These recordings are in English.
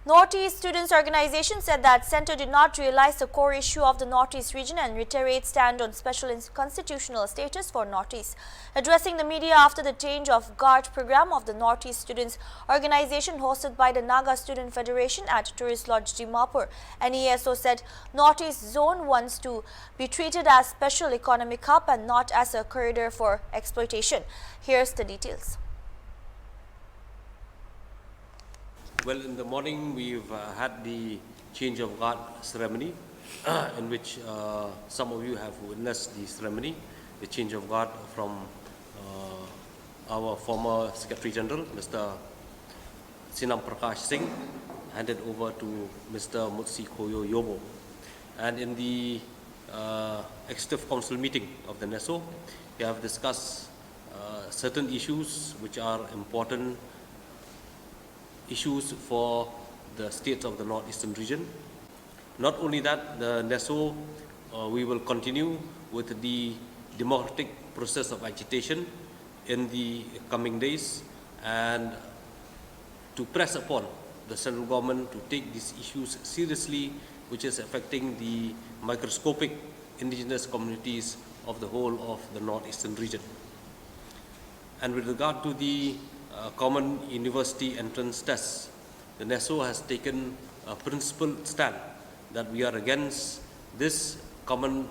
Northeast Students Organization said that Centre did not realize the core issue of the Northeast region and reiterates stand on special constitutional status for Northeast. Addressing the media after the change of guard program of the Northeast Students Organization hosted by the Naga Student Federation at Tourist Lodge Dimapur, Neso said Northeast Zone wants to be treated as special economic hub and not as a corridor for exploitation. Here's the details. Well, in the morning we've had the change of guard ceremony in which some of you have witnessed the ceremony, the change of guard from our former Secretary General, Mr. Sinam Prakash Singh, handed over to Mr. Mutsi Koyo Yobo. And in the Executive Council meeting of the Neso, we have discussed certain issues which are important issues for the states of the northeastern region. Not only that, the Neso, we will continue with the democratic process of agitation in the coming days and to press upon the central government to take these issues seriously, which is affecting the microscopic indigenous communities of the whole of the northeastern region. And with regard to the common university entrance tests, the Neso has taken a principled stand that we are against this common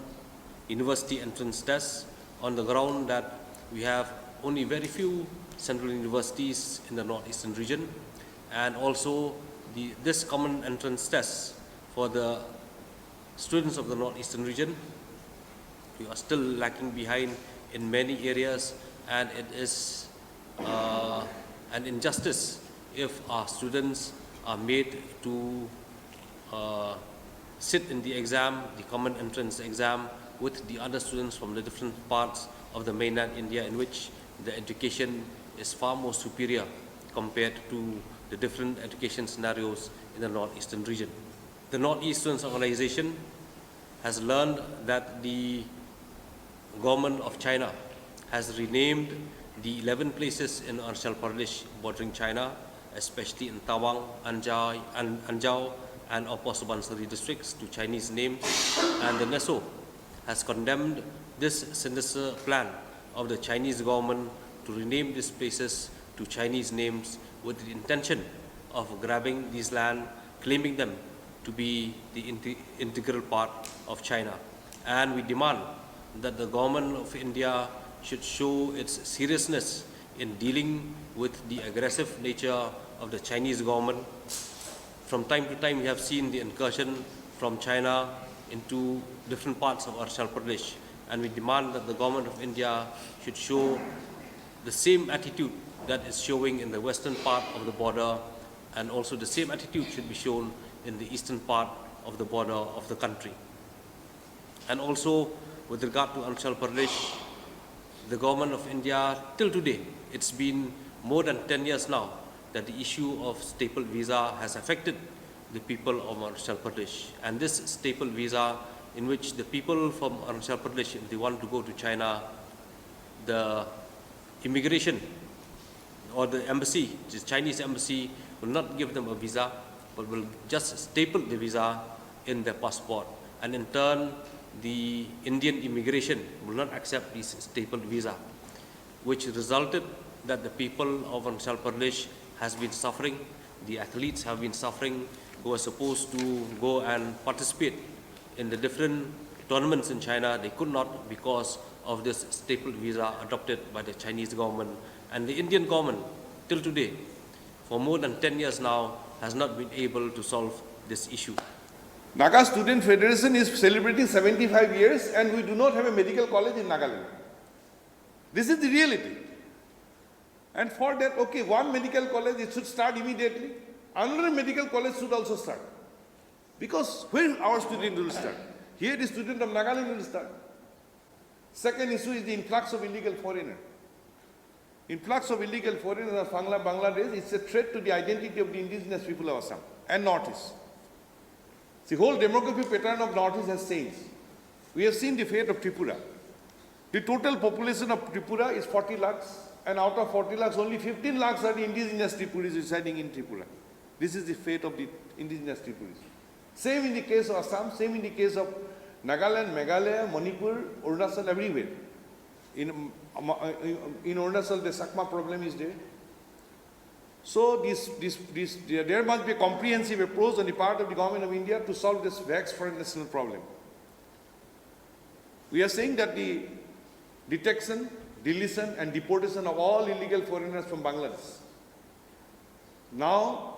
university entrance test on the ground that we have only very few central universities in the northeastern region, and also this common entrance test for the students of the northeastern region, we are still lacking behind in many areas, and it is an injustice if our students are made to sit in the exam, the common entrance exam, with the other students from the different parts of the mainland India, in which the education is far more superior compared to the different education scenarios in the northeastern region. The Northeast Students Organization has learned that the government of China has renamed the 11 places in Arunachal Pradesh bordering China, especially in Tawang, Anjao and Upper Subansari districts, to Chinese names, and the Neso has condemned this sinister plan of the Chinese government to rename these places to Chinese names with the intention of grabbing these land, claiming them to be the integral part of China. And we demand that the government of India should show its seriousness in dealing with the aggressive nature of the Chinese government. From time to time, we have seen the incursion from China into different parts of Arunachal Pradesh, and we demand that the government of India should show the same attitude that is showing in the western part of the border, and also the same attitude should be shown in the eastern part of the border of the country. And also, with regard to Arunachal Pradesh, the government of India, till today, it's been more than 10 years now that the issue of staple visa has affected the people of Arunachal Pradesh. And this staple visa, in which the people from Arunachal Pradesh, if they want to go to China, the immigration or the embassy, which is Chinese embassy, will not give them a visa, but will just staple the visa in their passport. And in turn, the Indian immigration will not accept this stapled visa, which resulted that the people of Arunachal Pradesh has been suffering, the athletes have been suffering, who are supposed to go and participate in the different tournaments in China. They could not because of this stapled visa adopted by the Chinese government. And the Indian government, till today, for more than 10 years now, has not been able to solve this issue. Naga Student Federation is celebrating 75 years and we do not have a medical college in Nagaland. This is the reality. And for that, okay, one medical college, it should start immediately. Another medical college should also start. Because where our student will start? Here the student of Nagaland will start. Second issue is the influx of illegal foreigners. Influx of illegal foreigners from Bangladesh is a threat to the identity of the indigenous people of Assam and Northeast. The whole demographic pattern of Northeast has changed. We have seen the fate of Tripura. The total population of Tripura is 40 lakhs, and out of 40 lakhs, only 15 lakhs are the indigenous Tripuris residing in Tripura. This is the fate of the indigenous Tripuris. Same in the case of Assam, same in the case of Nagaland, Meghalaya, Manipur, Arunachal, everywhere. In Arunachal, the Sakma problem is there. So there must be a comprehensive approach on the part of the government of India to solve this vexed foreign national problem. We are saying that the detection, deletion and deportation of all illegal foreigners from Bangladesh. Now,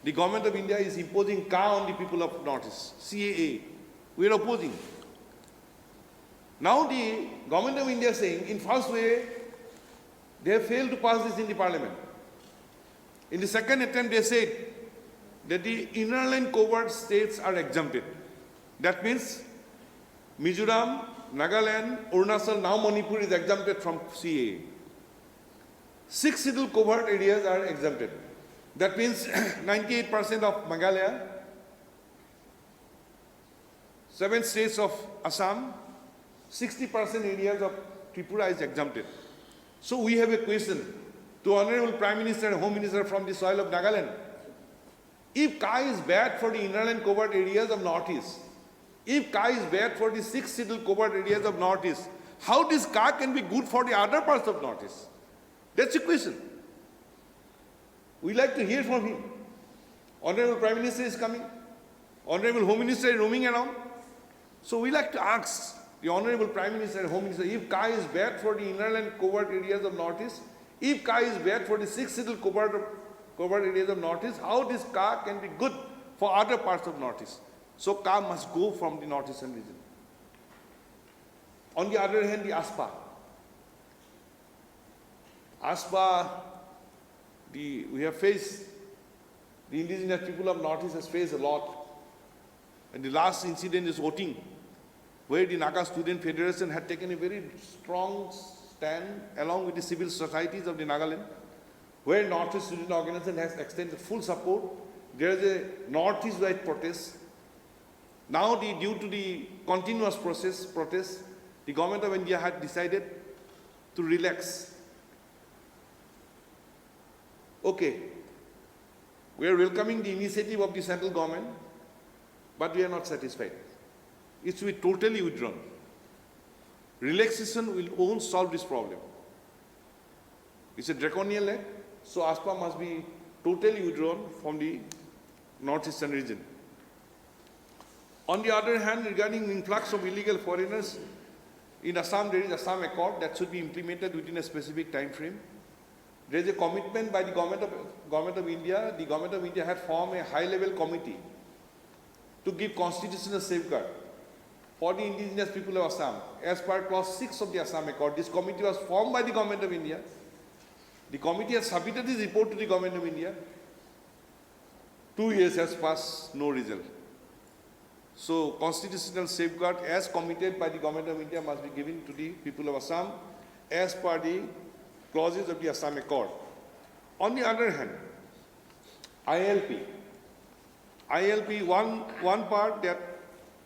the government of India is imposing CA on the people of Northeast, CAA. We are opposing. Now the government of India is saying, in first way, they have failed to pass this in the parliament. In the second attempt, they said that the inner covert states are exempted. That means Mizoram, Nagaland, Arunachal, now Manipur is exempted from CAA. 6 scheduled covert areas are exempted. That means 98% of Meghalaya, 7 states of Assam, 60% areas of Tripura is exempted. So we have a question to Honorable Prime Minister and Home Minister from the soil of Nagaland. If CA is bad for the inland covert areas of Northeast, if CA is bad for the 6 scheduled covert areas of Northeast, how this CA can be good for the other parts of Northeast? That's the question. We like to hear from him. Honorable Prime Minister is coming. Honorable Home Minister is roaming around. So we like to ask the Honorable Prime Minister and Home Minister, if CA is bad for the inland covert areas of Northeast, if CA is bad for the 6 scheduled covert areas of Northeast, how this CA can be good for other parts of Northeast? So CA must go from the Northeastern region. On the other hand, the ASPA. ASPA, we have faced, the indigenous people of Northeast has faced a lot. And the last incident is voting, where the Naga Student Federation had taken a very strong stand along with the civil societies of the Nagaland, where Northeast Student Organization has extended full support. There is a Northeast-wide protest. Now, due to the continuous protest, the government of India had decided to relax. Okay, we are welcoming the initiative of the central government, but we are not satisfied. It should be totally withdrawn. Relaxation won't solve this problem. It's a draconian act, so ASPA must be totally withdrawn from the northeastern region. On the other hand, regarding influx of illegal foreigners, in Assam there is Assam Accord that should be implemented within a specific time frame. There is a commitment by the government of India. The government of India had formed a high-level committee to give constitutional safeguard for the indigenous people of Assam. As per clause 6 of the Assam Accord, this committee was formed by the government of India. The committee has submitted this report to the government of India. 2 years has passed, no result. So, constitutional safeguard as committed by the government of India must be given to the people of Assam as per the clauses of the Assam Accord. On the other hand, ILP, one part that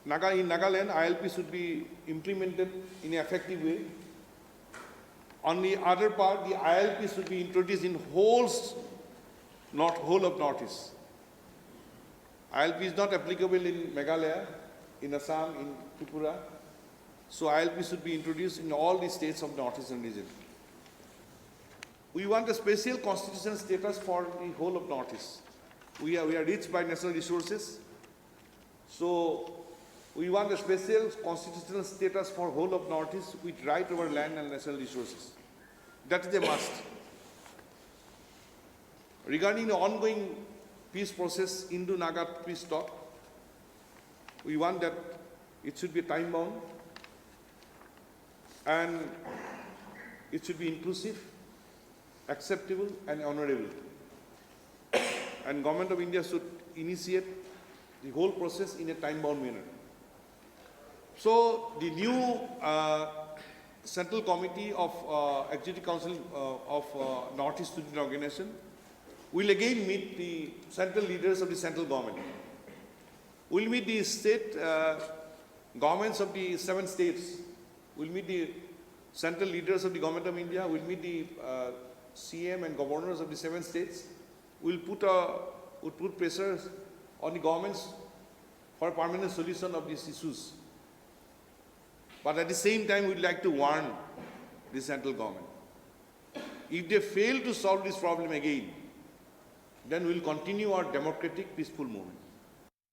in Nagaland, ILP should be implemented in an effective way. On the other part, the ILP should be introduced in whole of Northeast. ILP is not applicable in Meghalaya, in Assam, in Tripura. So ILP should be introduced in all the states of the Northeastern region. We want a special constitutional status for the whole of Northeast. We are rich by natural resources. So we want a special constitutional status for whole of Northeast with right over land and natural resources. That is a must. Regarding the ongoing peace process, Indo-Naga peace talk, we want that it should be time-bound and it should be inclusive, acceptable and honorable. And Government of India should initiate the whole process in a time-bound manner. So the new Central Committee of Executive Council of Northeast Student Organization will again meet the central leaders of the central government. We'll meet the state governments of the 7 states. We'll meet the central leaders of the government of India. We'll meet the CM and governors of the 7 states. We'll put a would put pressure on the governments for a permanent solution of these issues. But at the same time, we'd like to warn the central government. If they fail to solve this problem again, then we'll continue our democratic, peaceful movement.